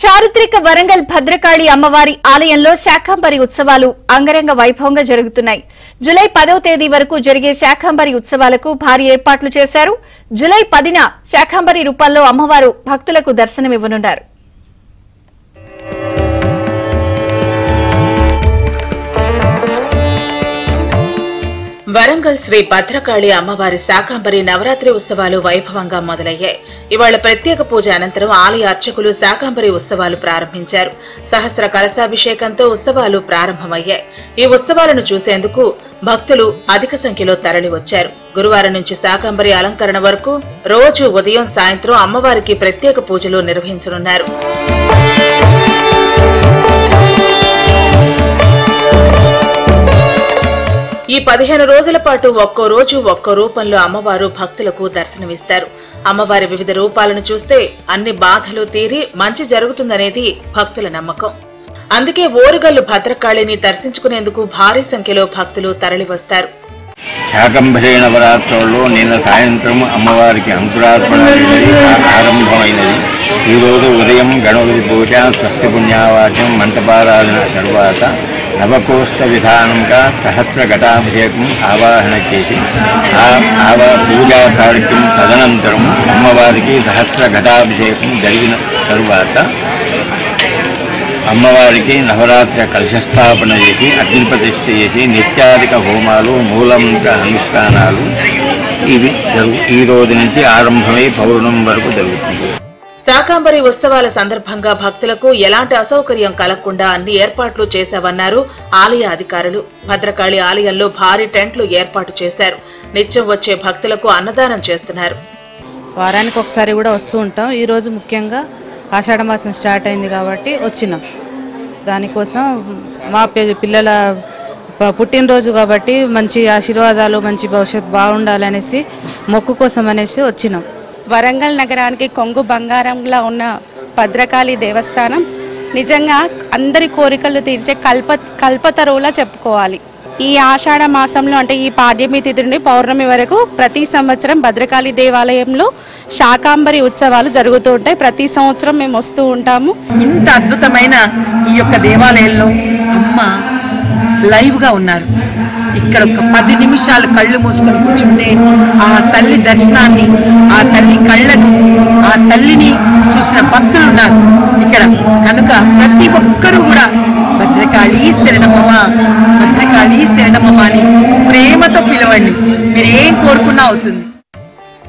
చారిత్రక వరంగల్ భద్రకాళి అమ్మవారి ఆలయంలో శాకంబరి ఉత్సవాలు అంగరంగ వైభవంగా జరుగుతున్నాయి. జూలై 10వ తేదీ వరకు జరిగే శాకంబరి ఉత్సవాలకు భారీ ఏర్పాట్లు చేశారు. జూలై 10న శాకంబరి రూపంలో అమ్మవారు భక్తులకు దర్శనమివ్వనున్నారు. వరంగల్ శ్రీ భద్రకాళి అమ్మవారి శాకంబరి నవరాత్రి ఉత్సవాలు వైభవంగా మొదలయ్యాయి. ఇవాళ ప్రత్యేక పూజ అనంతరం ఆలయ అర్చకులు శాకంబరి ఉత్సవాలు ప్రారంభించారు. సహస్ర కలశాభిషేకంతో ఉత్సవాలు ప్రారంభమయ్యాయి. ఈ ఉత్సవాలను చూసేందుకు భక్తులు అధిక సంఖ్యలో తరలివచ్చారు. గురువారం నుంచి శాకంబరి అలంకరణ వరకు రోజు ఉదయం సాయంత్రం అమ్మవారికి ప్రత్యేక పూజలు నిర్వహించనున్నారు. ఈ 15 రోజుల పాటు ఒక్కో రోజు ఒక్కో రూపంలో అమ్మవారు భక్తులకు దర్శనమిస్తారు. అమ్మవారి వివిధ రూపాలను చూస్తే అన్ని బాధలు తీరి మంచి జరుగుతుందనేది భక్తుల నమ్మకం. అందుకే ఓరుగల్లు భద్రకాళిని దర్శించుకునేందుకు భారీ సంఖ్యలో భక్తులు తరలివస్తారు. శాకంబరి నవరాత్రుల్లో నిన్న సాయంత్రం అమ్మవారికి అంకురార్పణ ఆరంభమైనది. ఈరోజు ఉదయం గణపతి పూజ, స్వస్తి పుణ్యావాచం, మంటపారాధన తరువాత నవకోష్ట విధానంగా సహస్ర ఘటాభిషేకం ఆవాహన చేసి పూజా కార్యక్రమం తదనంతరం అమ్మవారికి సహస్ర ఘటాభిషేకం జరిగిన తరువాత అమ్మవారికి నవరాత్రి కలశస్థాపన చేసి అగ్నిప్రతిష్ఠ చేసి నిత్యాధిక హోమాలు, మూలమంత్ర అనుష్ఠానాలు ఇవి ఈ రోజు నుంచి ఆరంభమై పౌర్ణమి వరకు జరుగుతుంది. శాకంబరి ఉత్సవాల సందర్భంగా భక్తులకు ఎలాంటి అసౌకర్యం కలగకుండా అన్ని ఏర్పాట్లు చేశామన్నారు ఆలయ అధికారులు. భద్రకాళి ఆలయంలో భారీ టెంట్లు ఏర్పాటు చేశారు. నిత్యం వచ్చే భక్తులకు అన్నదానం చేస్తున్నారు. వారానికి ఒకసారి కూడా వస్తూ ఉంటాం. ఈరోజు ముఖ్యంగా ఆషాఢ మాసం స్టార్ట్ అయింది కాబట్టి వచ్చినాం. దానికోసం మా పిల్లల పుట్టినరోజు కాబట్టి మంచి ఆశీర్వాదాలు, మంచి భవిష్యత్తు బాగుండాలనేసి మొక్కు కోసం అనేసి వచ్చినాం. వరంగల్ నగరానికి కొంగు బంగారంలా ఉన్న భద్రకాళి దేవస్థానం నిజంగా అందరి కోరికలు తీర్చే కల్పతరువులా చెప్పుకోవాలి. ఈ ఆషాఢ మాసంలో అంటే ఈ పాడ్యమి తిథి నుండి పౌర్ణమి వరకు ప్రతి సంవత్సరం భద్రకాళి దేవాలయంలో శాకంబరి ఉత్సవాలు జరుగుతూ ఉంటాయి. ప్రతి సంవత్సరం మేము వస్తూ ఉంటాము. ఇంత అద్భుతమైన ఈ యొక్క దేవాలయంలో అమ్మ లైవ్గా ఉన్నారు. ఇక్కడ ఒక 10 నిమిషాలు కళ్ళు మూసుకొని కూర్చుంటే ఆ తల్లి దర్శనాన్ని, ఆ తల్లి కళ్ళను, ఆ తల్లిని చూసిన భక్తులు ఉన్నారు ఇక్కడ. కనుక ప్రతి ఒక్కరూ కూడా భద్రకాళి శరణమ్మ, భద్రకాళి శరణమ్మ అని ప్రేమతో పిలవండి. మీరు ఏం కోరుకున్నా అవుతుంది.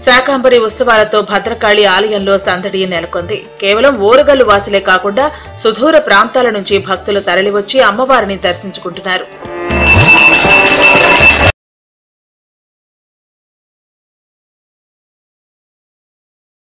శాకంబరి ఉత్సవాలతో భద్రకాళి ఆలయంలో సందడి నెలకొంది. కేవలం ఓరుగల్లు వాసులే కాకుండా సుదూర ప్రాంతాల నుంచి భక్తులు తరలివచ్చి అమ్మవారిని దర్శించుకుంటున్నారు.